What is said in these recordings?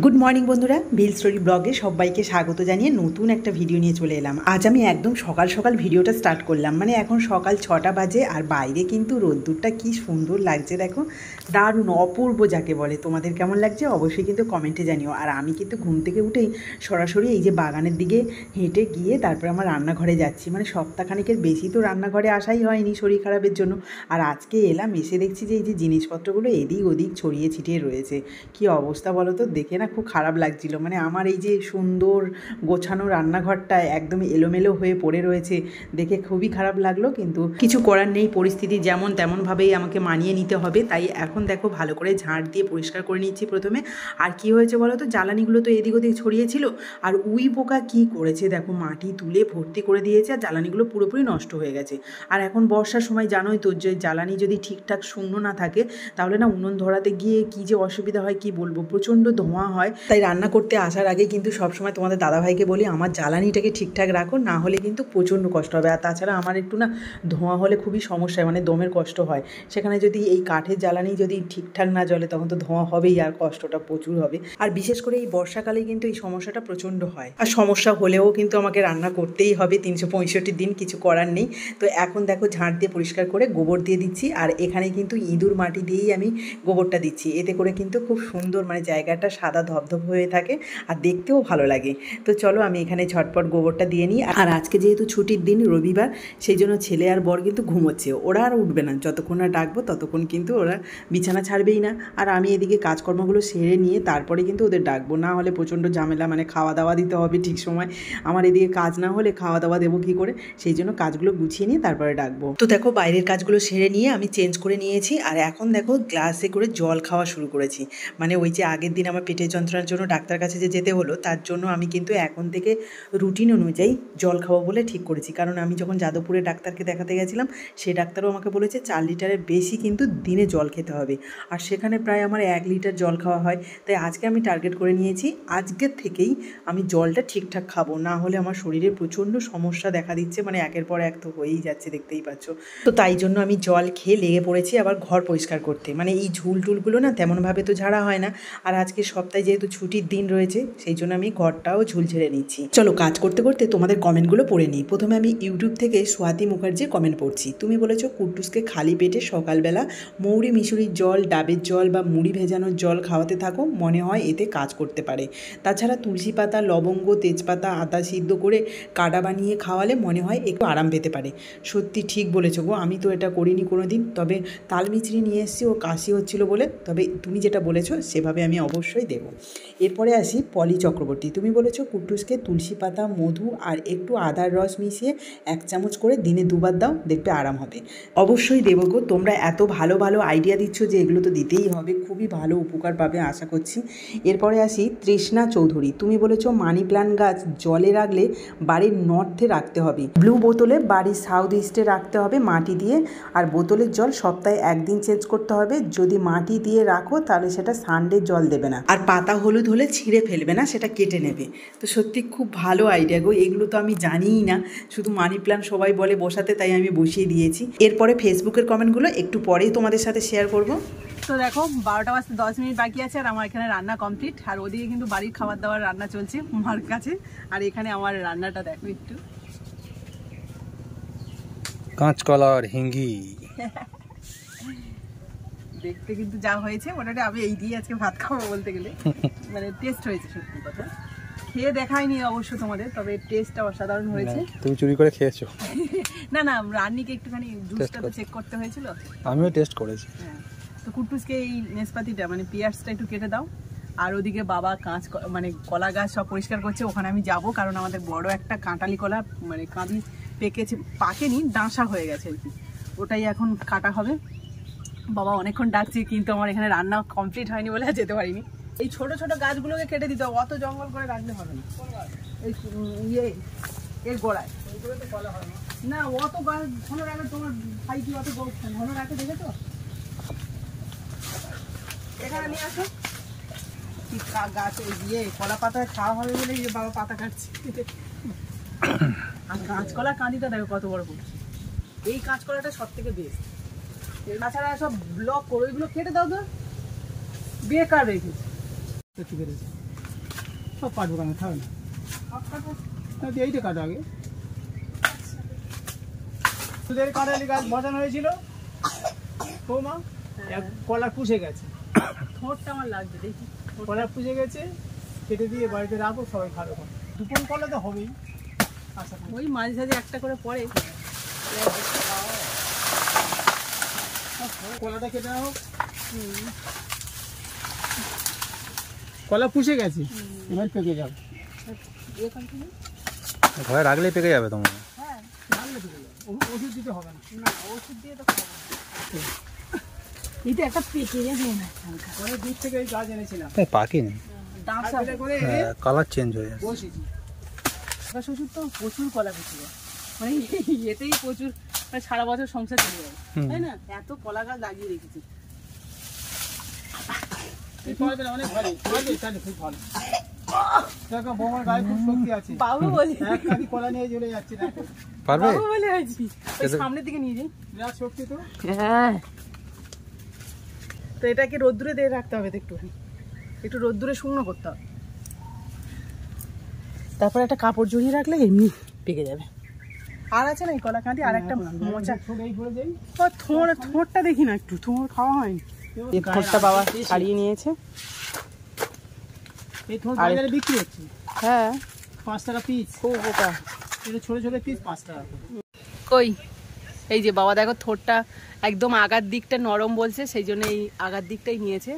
Good morning বন্ধুরা, ভিল story ব্লগে সবাইকে স্বাগত জানিয়ে নতুন একটা ভিডিও নিয়ে চলে এলাম। আজ আমি একদম সকাল সকাল ভিডিওটা স্টার্ট করলাম। মানে এখন সকাল 6টা বাজে আর বাইরে কিন্তু রোদ্দুরটা কি সুন্দর লাগছে দেখো, দারুণ অপূর্ব যাকে বলে। তোমাদের কেমন লাগছে অবশ্যই কিন্তু কমেন্টে জানিও। আর আমি কিন্তু ঘুম থেকে উঠেই সরাসরি এই যে বাগানের দিকে হেঁটে গিয়ে তারপরে আমার রান্নাঘরে যাচ্ছি। মানে সপ্তাহখানেকের বেশি তো রান্নাঘরে আসাই হয়নি শরীর খারাপের জন্য। আর আজকে এলাম, এসে দেখছি যে এই যে জিনিসপত্রগুলো এদিক ওদিক ছড়িয়ে ছিটিয়ে রয়েছে। কি অবস্থা বলো তো, দেখে না খুব খারাপ লাগছিল। মানে আমার এই যে সুন্দর গোছানো রান্নাঘরটা একদম এলোমেলো হয়ে পড়ে রয়েছে, দেখে খুবই খারাপ লাগলো। কিন্তু কিছু করার নেই, পরিস্থিতি যেমন তেমনভাবেই আমাকে মানিয়ে নিতে হবে। তাই এখন দেখো ভালো করে ঝাড় দিয়ে পরিষ্কার করে নিচ্ছি প্রথমে। আর কি হয়েছে বলো তো, জ্বালানিগুলো তো এদিক ওদিক ছড়িয়েছিল, আর উই পোকা কি করেছে দেখো, মাটি তুলে ভর্তি করে দিয়েছে আর জ্বালানিগুলো পুরোপুরি নষ্ট হয়ে গেছে। আর এখন বর্ষার সময় জানোই তো, যে জ্বালানি যদি ঠিকঠাক শূন্য না থাকে তাহলে না উনুন ধরাতে গিয়ে কি যে অসুবিধা হয় কি বলবো, প্রচণ্ড ধোঁয়া হয়। তাই রান্না করতে আসার আগে কিন্তু সবসময় তোমাদের দাদাভাইকে বলি আমার জ্বালানিটাকে ঠিকঠাক রাখো, না হলে কিন্তু প্রচণ্ড কষ্ট হবে। আর তাছাড়া আমার একটু না ধোঁয়া হলে খুবই সমস্যা হয়, মানে দমের কষ্ট হয়। সেখানে যদি এই কাঠের জ্বালানি যদি ঠিকঠাক না জ্বলে তখন তো ধোঁয়া হবেই আর কষ্টটা প্রচুর হবে। আর বিশেষ করে এই বর্ষাকালে কিন্তু এই সমস্যাটা প্রচণ্ড হয়। আর সমস্যা হলেও কিন্তু আমাকে রান্না করতেই হবে 365 দিন, কিছু করার নেই। তো এখন দেখো ঝাড় দিয়ে পরিষ্কার করে গোবর দিয়ে দিচ্ছি। আর এখানে কিন্তু ইঁদুর মাটি দিয়েই আমি গোবরটা দিচ্ছি, এতে করে কিন্তু খুব সুন্দর মানে জায়গাটা সাদা ধবধব হয়ে থাকে আর দেখতেও ভালো লাগে। তো চলো আমি এখানে ঝটপট গোবরটা দিয়ে নিই। আর আজকে যেহেতু ছুটির দিন রবিবার, সেই জন্য ছেলে আর বর কিন্তু ঘুমোচ্ছে, ওরা আর উঠবে না। যতক্ষণ না ডাকবো ততক্ষণ কিন্তু ওরা বিছানা ছাড়বেই না। আর আমি এদিকে কাজকর্মগুলো সেরে নিয়ে তারপরে কিন্তু ওদের ডাকবো, না হলে প্রচণ্ড ঝামেলা। মানে খাওয়া দাওয়া দিতে হবে ঠিক সময়, আমার এদিকে কাজ না হলে খাওয়া দাওয়া দেবো কী করে, সেই জন্য কাজগুলো গুছিয়ে নিয়ে তারপরে ডাকবো। তো দেখো বাইরের কাজগুলো সেরে নিয়ে আমি চেঞ্জ করে নিয়েছি। আর এখন দেখো গ্লাসে করে জল খাওয়া শুরু করেছি। মানে ওই যে আগের দিন আমার পেটের যন্ত্রণার জন্য ডাক্তার কাছে যে যেতে হলো, তার জন্য আমি কিন্তু এখন থেকে রুটিন অনুযায়ী জল খাওয়া বলে ঠিক করেছি। কারণ আমি যখন যাদবপুরে ডাক্তারকে দেখাতে গেছিলাম, সেই ডাক্তারও আমাকে বলেছে 4 লিটারের বেশি কিন্তু দিনে জল খেতে হবে। আর সেখানে প্রায় আমার 1 লিটার জল খাওয়া হয়। তাই আজকে আমি টার্গেট করে নিয়েছি, আজকের থেকেই আমি জলটা ঠিকঠাক খাবো, না হলে আমার শরীরে প্রচণ্ড সমস্যা দেখা দিচ্ছে। মানে একের পর এক তো হয়েই যাচ্ছে, দেখতেই পাচ্ছ। তো তাই জন্য আমি জল খেয়ে লেগে পড়েছি আবার ঘর পরিষ্কার করতে। মানে এই ঝুল টুলগুলো না তেমনভাবে তো ঝাড়া হয় না। আর আজকে সপ্তাহে যেহেতু ছুটির দিন রয়েছে, সেই জন্য আমি ঘরটাও ঝুল ঝেড়ে নিচ্ছি। চলো কাজ করতে করতে তোমাদের কমেন্টগুলো পড়ে নিই। প্রথমে আমি ইউটিউব থেকে স্বাতি মুখার্জির কমেন্ট পড়ছি। তুমি বলেছো কুট্টুসকে খালি পেটে সকালবেলা মৌরি মিশুরির জল, ডাবের জল বা মুড়ি ভেজানোর জল খাওয়াতে থাকো, মনে হয় এতে কাজ করতে পারে। তাছাড়া তুলসী পাতা, লবঙ্গ, তেজপাতা, আদা সিদ্ধ করে কাডা বানিয়ে খাওয়ালে মনে হয় একটু আরাম পেতে পারে। সত্যি ঠিক বলেছো গো, আমি তো এটা করিনি কোনো দিন। তবে তালমিছরি নিয়ে এসেছি, ও কাশি হচ্ছিলো বলে। তবে তুমি যেটা বলেছো সেভাবে আমি অবশ্যই দেবো। এরপরে আসি পলি চক্রবর্তী। তুমি বলেছো কুট্টুসকে তুলসী পাতা, মধু আর একটু আদার রস মিশিয়ে 1 চামচ করে দিনে 2বার দাও, দেখবে আরাম হবে। অবশ্যই দেবো গো, তোমরা এত ভালো ভালো আইডিয়া দিচ্ছ যে এগুলো তো দিতেই হবে, খুবই ভালো উপকার পাবে আশা করছি। এরপরে আসি তৃষ্ণা চৌধুরী। তুমি বলেছো মানি প্ল্যান্ট গাছ জলে রাখলে বাড়ির নর্থে রাখতে হবে, ব্লু বোতলে বাড়ির সাউথ ইস্টে রাখতে হবে মাটি দিয়ে। আর বোতলের জল সপ্তাহে 1 দিন চেঞ্জ করতে হবে। যদি মাটি দিয়ে রাখো তাহলে সেটা সানডে জল দেবে না। আর পাতা হলুদ হলে ছিঁড়ে ফেলবে না, সেটা কেটে নেবে। তো সত্যি খুব ভালো আইডিয়া গো, এগুলো তো আমি জানিই না। শুধু মানি প্ল্যান্ট সবাই বলে বসাতে, তাই আমি বসিয়ে দিয়েছি। এরপরে ফেসবুকের কমেন্টগুলো একটু পরেই তোমাদের সাথে শেয়ার করব। তো দেখো 12টা বাজতে 10 মিনিট বাকি আছে আর আমার এখানে রান্না কমপ্লিট। আর ওদিকে কিন্তু বাড়ির খাবার দাবার রান্না চলছে মার কাছে। আর এখানে আমার রান্নাটা দেখো একটু, কাঁচকলা আর হিঙ্গি দেখতে কিন্তু যা হয়েছে মোটামুটি আমি এই দিয়ে আজকে ভাত খাবো বলতে গেলে। মানে টেস্ট হয়েছে সত্যি কথা, খেয়ে দেখাইনি অবশ্য তোমাদের, তবে টেস্টটা অসাধারণ হয়েছে। তুমি চুরি করে খেয়েছো? না না, রান্নিকে একটুখানি জুসটা তো চেক করতে হয়েছিল, আমিও টেস্ট করেছি। হ্যাঁ। তো কুট্টুসকে এই নেসপাতিটা মানে পিঁয়াজটা একটু কেটে দাও। আর ওদিকে বাবা মানে কলা গাছ সব পরিষ্কার করছে, ওখানে আমি যাব। কারণ আমাদের বড় একটা কাঁটালি কলা মানে কাঁদি পেকেছে, পাকেনি, ডাঁসা হয়ে গেছে আর কি, ওটাই এখন কাটা হবে। বাবা অনেকক্ষণ ডাকছে, কিন্তু আমার এখানে রান্না কমপ্লিট হয়নি বলে আর যেতে পারিনি। এই ছোট ছোট গাছগুলোকে কেটে দিতে হবে, অত জঙ্গল করে রাখলে হবে না। এই এর গোড়ায় না অত গাছ ঘন রাখলে, তোমার ভাই কি অত ঘন রাখে দেখেছো? এখানে নিয়ে আসো গাছ, কলা পাতা খাওয়া হবে বলে বাবা পাতা কাটছে। আর কাঁচকলা কাঁদিটা দেখো কত বড় করছে, এই কাঁচকলাটা সব থেকে বেস্ট। তাছাড়া সব ব্লক করো, ওইগুলো কেটে দাও তো, বেকার রেখেছে। সব কাটবো কেন, থাকবে না, এইটা কাটো আগে। তোদের কাঁঠালি গাছ বসানো হয়েছিল বৌমা, কলা পুষে গেছে, ঠোঁটটা আমার লাগবে দেখি। কলা পুষে গেছে, কেটে দিয়ে বাড়িতে রাখো, সবাই ভালো করে। দুপুর কলা তো হবেই, আশা করি। ওই মাঝে সাঝে একটা করে পড়ে। কলাটা কেটে নাও। কলা পুষে গেছে, এবার পেকে যাবে। ঘরে রাখলেই পেকে যাবে তোমার। হ্যাঁ, রাখলে পেকে যাবে, ওষুধ দিতে হবে না। না ওষুধ দিয়ে তো খাবো না। এটা একটা পেকে যাবে না হালকা। অনেক দূর থেকে এই গাছ এনেছিলাম, তাই পাকেনি, ডাঁসা আর করে কালার চেঞ্জ হয়ে যাচ্ছে। বসেছি। শ্বশুর তো প্রচুর কলা পেকে যায়, মানে এতেই প্রচুর, মানে সারা বছর সংসার চলে যাবে, তাই না? এত কলা গাছ লাগিয়ে রেখেছি। এই পারবে না, অনেক ভালো, পারবে, তাহলে খুব ভালো। দেখো বৌমার গায়ে খুব শক্তি আছে, বাবু বলে, এক কাঁদি কলা নিয়ে চলে যাচ্ছে না, পারবে? বাবু বলে আছি, ওই সামনের দিকে নিয়ে যাই। বিরাট শক্তি তো। হ্যাঁ, তো এটাকে রোদ্দুরে দিয়ে রাখতে হবে, তো একটু রোদ্দুরে শুকনো করতে হবে, তারপর একটা কাপড় জড়িয়ে রাখলে এমনি পেকে যাবে। আর আছে না এই কলা কাঁদি, আর একটা মোচা। এই পড়ে যাই, ও থোঁড়টা দেখি না, একটু থোঁড় খাওয়া হয়নি। এই থোঁড়টা বাবা ছাড়িয়ে নিয়েছে। এই থোড় বাজারে বিক্রি হচ্ছে হ্যাঁ, 5 টাকা পিস। খুব উপকার। এটা ছোট ছোট পিস 5 টাকা। কই এই যে বাবা দেখো থোড়টা একদম আগার দিকটা নরম বলছে, সেই জন্য এই আগার দিকটাই নিয়েছে।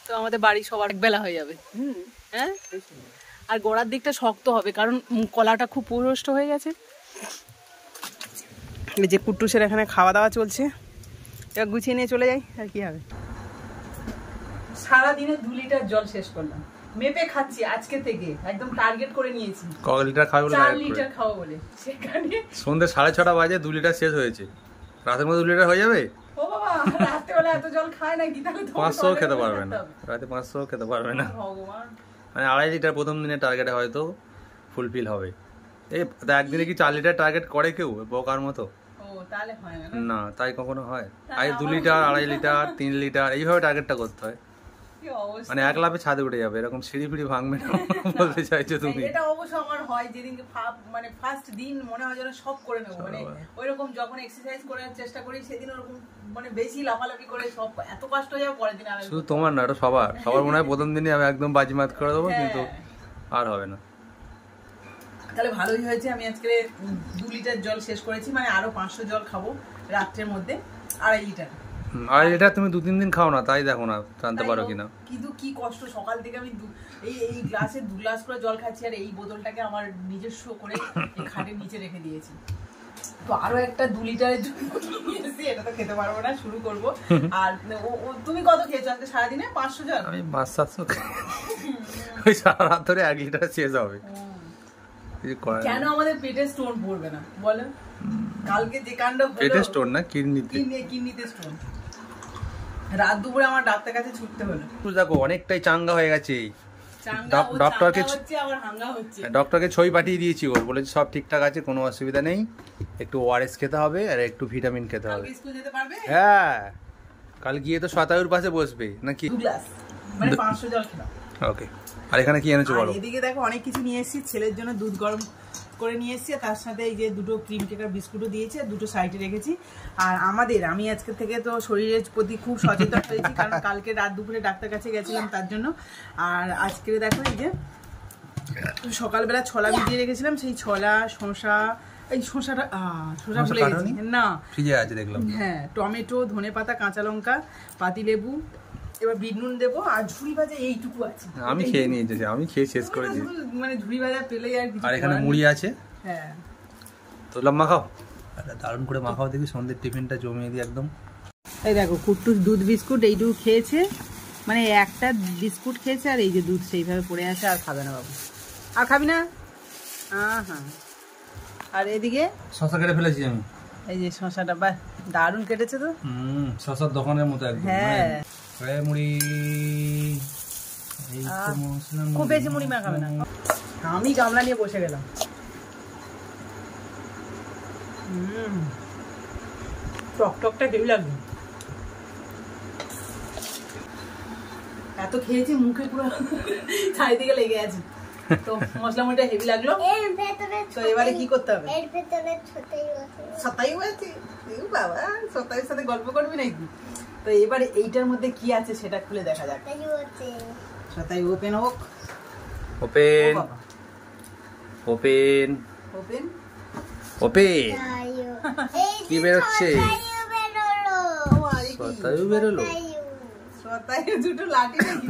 তো আমাদের বাড়ি সবার একবেলা হয়ে যাবে। হ্যাঁ, আর গোড়ার দিকটা শক্ত হবে, কারণ কলাটা খুব পুরষ্ট হয়ে গেছে। এই যে কুট্টুসের এখানে খাওয়া দাওয়া চলছে, এবার গুছিয়ে নিয়ে চলে যাই, আর কি হবে। সারাদিনে 2 লিটার জল শেষ করলাম, মেপে খাচ্ছি আজকে থেকে, একদম টার্গেট করে নিয়েছি ক লিটার খাবে বলে 4 লিটার খাওয়া বলে। সেখানে সন্ধ্যে 6:30 বাজে 2 লিটার শেষ হয়েছে। রাতের মধ্যে 2 লিটার হয়ে যাবে? ও বাবা, রাত্রেবেলা এত জল খায় নাকি? তাহলে তো 500 খেতে পারবে না, রাতে 500 খেতে পারবে না। ভগবান, মানে 2.5 লিটার প্রথম দিনের টার্গেটে হয়তো ফুলফিল হবে। এই একদিনে কি 4 লিটার টার্গেট করে কেউ বোকার মতো? ও তাহলে হয় না। না, তাই কখনো হয়? আই 2 লিটার, 2.5 লিটার, 3 লিটার এইভাবে টার্গেটটা করতে হয়। কি অবস্থা, মানে 1 লাফে ছাদে উঠে যাবে, এরকম সিঁড়ি ফিড়ি ভাঙবে না বলতে চাইছো তুমি? এটা অবশ্য আমার হয়, যেদিনকে মানে ফার্স্ট দিন মনে হয় যেন সব করে নেবো, মানে ওইরকম যখন এক্সারসাইজ করার চেষ্টা করি সেদিন ওরকম মানে বেশি লাফালাফি করে সব এত কষ্ট হয়ে যাবে পরের দিন। আর শুধু তোমার না, এটা সবার মনে হয় প্রথম দিনই আমি একদম বাজিমাত করে দেবো, কিন্তু আর হবে না। তাহলে ভালোই হয়েছে, আমি আজকে 2 লিটার জল শেষ করেছি, মানে আরো 500 জল খাবো রাত্রের মধ্যে, 2.5 লিটার। 2.5 লিটার তুমি 2-3 দিন খাও না, তাই দেখো না জানতে পারো কিনা। কিন্তু কি কষ্ট, সকাল থেকে আমি এই গ্লাসে 2 গ্লাস করে জল খাচ্ছি, আর এই বোতলটাকে আমার নিজস্ব করে এই খাটের নিচে রেখে দিয়েছি। তো আরো একটা 2 লিটারের জল নিয়েছি, এটা তো খেতে পারবো না, শুরু করবো। আর তুমি কত খেয়েছো আজকে সারাদিনে? 500 জল? আমি 500-700 ওই সারা রাত ধরে 1 লিটার শেষ হবে। কেন আমাদের পেটে স্টোন পড়বে না বলো? কালকে যে কাণ্ড হলো, পেটে স্টোন না, কিডনিতে স্টোন। রাত দুপুরে আমার ডাক্তার কাছে ছুটতে হলো। দেখো অনেকটাই চাঙ্গা হয়ে গেছে। ডক্টরকে ছবি পাঠিয়ে দিয়েছি, ওর বলেছে সব ঠিকঠাক আছে, কোনো অসুবিধা নেই, একটু ওআরএস খেতে হবে আর একটু ভিটামিন খেতে হবে। হ্যাঁ, কাল গিয়ে তো শতায়ুর পাশে বসবে নাকি? 2 গ্লাস মানে 500 জল খেলাম। ওকে, আর এখানে কি এনেছো বলো? এদিকে দেখো অনেক কিছু নিয়ে এসেছি, ছেলের জন্য দুধ গরম করে নিয়ে এসেছি, তার সাথে এই যে 2টো ক্রিম কেকার বিস্কুটও দিয়েছে, 2টো সাইডে রেখেছি। আর আমি আজকে থেকে তো শরীরের প্রতি খুব সচেতন হয়েছি, কারণ কালকে রাত দুপুরে ডাক্তার কাছে গেছিলাম তার জন্য। আর আজকে দেখো এই যে সকালবেলা ছোলা ভিজিয়ে রেখেছিলাম, সেই ছোলা, শসা, এই শসা ভুলে গেছি না, ফ্রিজে আছে দেখলাম। হ্যাঁ, টমেটো, ধনেপাতা, কাঁচা লঙ্কা, পাতিলেবু, এবার বিট নুন দেবো, আর ঝুড়ি ভাজা এইটুকু আছে। আমি খেয়ে নিয়েছি, আমি খেয়ে শেষ করে দিয়েছি। মানে ঝুড়ি ভাজা পেলেই আর কিছু। আর এখানে মুড়ি আছে। হ্যাঁ, তো লম্বা খাও, দারুণ করে মাখাও দেখি, সন্ধ্যের টিফিনটা জমিয়ে দিই একদম। এই দেখো কুট্টুস দুধ বিস্কুট এইটুকু খেয়েছে, মানে একটা বিস্কুট খেয়েছে, আর এই যে দুধ সেইভাবে পড়ে আছে, আর খাবে না বাবু। আর খাবি না? হ্যাঁ। আর এদিকে শশা কেটে ফেলেছি আমি, এই যে শশাটা, বাহ দারুণ কেটেছে তো। শশার দোকানের মতো একদম। হ্যাঁ, মুড়ি, খুব বেশি মুড়ি মাখাবে না। আমি গামলা নিয়ে বসে গেলাম। টকটকটা হেভি লাগবে। এত খেয়েছি মুখে পুরো চারিদিকে লেগে আছে। তো মশলা মশলা হেভি লাগলো। তো এবারে কি করতে হবে? সতাইও আছে বাবা, সতাইয়ের সাথে গল্প করবি নাকি? তো এবারে এইটার মধ্যে কি আছে সেটা খুলে দেখা যাক। সতাই ওপেন হোক। Open open open open. কি বেরোচ্ছে? সতাইও বেরোলো। সতাইয়ের দুটো লাঠি নাকি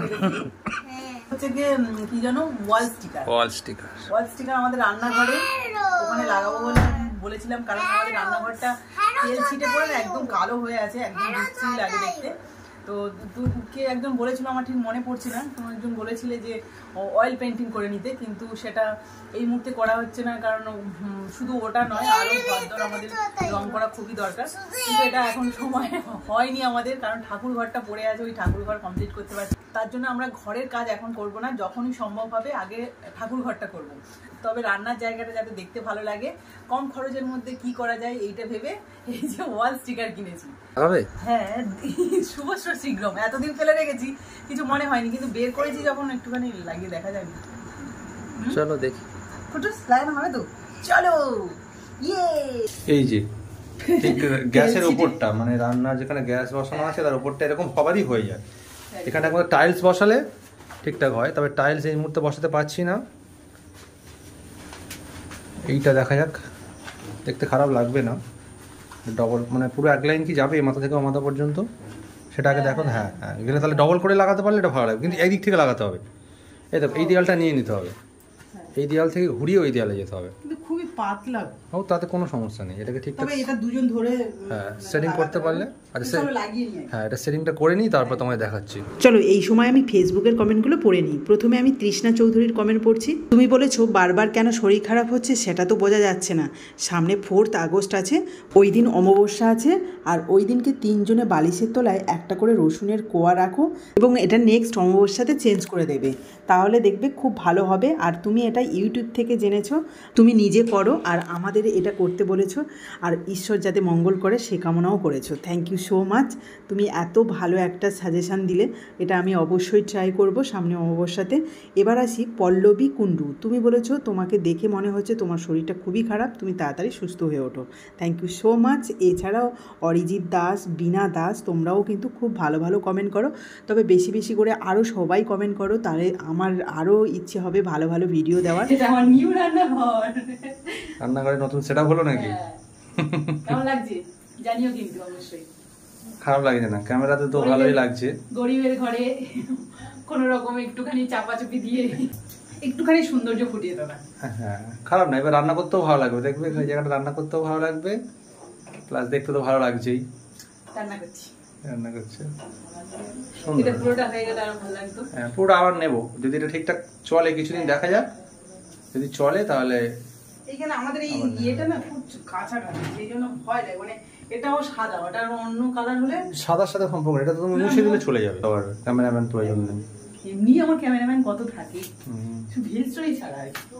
হচ্ছে গিয়ে কি জানো, ওয়াল স্টিকার। ওয়াল স্টিকার, ওয়াল স্টিকার আমাদের রান্নাঘরে ওখানে লাগাবো বলে বলেছিলাম, কারণ আমাদের রান্নাঘরটা তেল ছিটে পড়ে না একদম কালো হয়ে আছে, একদম বিশ্রী লাগে দেখতে। তো কে একজন বলেছিল, আমার ঠিক মনে পড়ছে না, তুমি একজন বলেছিলে যে অয়েল পেন্টিং করে নিতে, কিন্তু সেটা এই মুহূর্তে করা হচ্ছে না, কারণ শুধু ওটা নয় আরো ঘর আমাদের রং করা খুবই দরকার, কিন্তু এটা এখন সময় হয়নি আমাদের, কারণ ঠাকুর ঘরটা পড়ে আছে, ওই ঠাকুর ঘর কমপ্লিট করতে পারছি। তার জন্য আমরা ঘরের কাজ এখন করব না, যখনই সম্ভব হবে আগে ঠাকুর ঘরটা করব। তবে রান্নার জায়গাটা যাতে দেখতে ভালো লাগে, কম খরচের মধ্যে কি করা যায় এইটা ভেবে এই যে ওয়াল স্টিকার কিনেছি। হ্যাঁ, শুভ শীঘ্রম, এতদিন ফেলে রেখেছি কিছু মনে হয়নি, কিন্তু বের করেছি যখন একটুখানি লাগিয়ে দেখা যাবে। চলো দেখি ফুটুস লাগানো হবে তো, চলো। ইয়ে এই যে ঠিক গ্যাসের উপরটা, মানে রান্না যেখানে গ্যাস বসানো আছে তার উপরটা এরকম সবারই হয়ে যায়। এখানে একবার টাইলস বসালে ঠিকঠাক হয়, তবে টাইলস এই মুহূর্তে বসাতে পারছি না। এইটা দেখা যাক, দেখতে খারাপ লাগবে না, ডবল মানে পুরো এক লাইন কি যাবে মাথা থেকে মাথা পর্যন্ত সেটা আগে দেখো। হ্যাঁ হ্যাঁ, এখানে তাহলে ডবল করে লাগাতে পারলে এটা ভালো লাগবে, কিন্তু এই দিক থেকে লাগাতে হবে। এই দেখো এই দেয়ালটা নিয়ে নিতে হবে, এই দেয়াল থেকে ঘুরিয়ে ওই দেয়ালে যেতে হবে। কিন্তু খুবই পাতলা, ও তাতে কোনো সমস্যা নেই, এটাকে ঠিকঠাক তবে এটা দুজন ধরে হ্যাঁ সেটিং করতে পারলে। আচ্ছা হ্যাঁ, এটা সেটিংটা করে নিই, তারপর তোমায় দেখাচ্ছি। চলো এই সময় আমি ফেসবুকের কমেন্টগুলো পড়ে নিই। প্রথমে আমি তৃষ্ণা চৌধুরীর কমেন্ট পড়ছি। তুমি বলেছো বারবার কেন শরীর খারাপ হচ্ছে সেটা তো বোঝা যাচ্ছে না, সামনে 4 আগস্ট আছে, ওই দিন অমাবস্যা আছে, আর ওই দিনকে 3 জনে বালিশের তলায় একটা করে রসুনের কোয়া রাখো এবং এটা নেক্সট অমাবস্যাতে চেঞ্জ করে দেবে, তাহলে দেখবে খুব ভালো হবে। আর তুমি এটা ইউটিউব থেকে জেনেছো, তুমি নিজে করো আর আমাদের এটা করতে বলেছো, আর ঈশ্বর যাতে মঙ্গল করে সে কামনাও করেছো। থ্যাংক ইউ সো মাচ, তুমি এত ভালো একটা সাজেশান দিলে, এটা আমি অবশ্যই ট্রাই করব সামনে অমাবস্যাতে। এবার আসি পল্লবী কুণ্ডু, তুমি বলেছো তোমাকে দেখে মনে হচ্ছে তোমার শরীরটা খুবই খারাপ, তুমি তাড়াতাড়ি সুস্থ হয়ে ওঠো। Thank you so much. এছাড়াও অরিজিৎ দাস, বীণা দাস, তোমরাও কিন্তু খুব ভালো ভালো কমেন্ট করো, তবে বেশি বেশি করে আরও সবাই কমেন্ট করো, তাহলে আমার আরও ইচ্ছে হবে ভালো ভালো ভিডিও দেওয়ার। এটা আমার নিউ রান্নাঘর, রান্নাঘরে নতুন সেটআপ হলো নাকি? কেমন লাগছে জানিও কিন্তু অবশ্যই। খারাপ লাগছে না, ক্যামেরাতে তো ভালোই লাগছে। গরিবের ঘরে কোন রকম একটুখানি চাপাচুপি দিয়ে একটুখানি সৌন্দর্য ফুটিয়ে দেওয়া। হ্যাঁ খারাপ না, এবার রান্না করতেও ভালো লাগবে, দেখবে এই জায়গাটা রান্না করতেও ভালো লাগবে, প্লাস দেখতে তো ভালো লাগছেই। রান্না করছে এটা পুরোটা হয়ে গেলে আরো ভালো লাগতো। হ্যাঁ পুরোটা আবার নেবো, যদি এটা ঠিকঠাক চলে কিছুদিন দেখা যাক, যদি চলে তাহলে। এইখানে আমাদের এই ইয়েটা না খুব কাছাকাছি, সেই জন্য ভয় লাগে, মানে এটাও সাদা, ওটা অন্য কালার হলে সাদার সাথে সম্পর্ক, এটা তো তুমি মুছে দিলে চলে যাবে, আবার ক্যামেরাম্যান প্রয়োজন নেই। এমনি আমার ক্যামেরাম্যান কত থাকে, শুধু ভিলস্টোরি ছাড়া।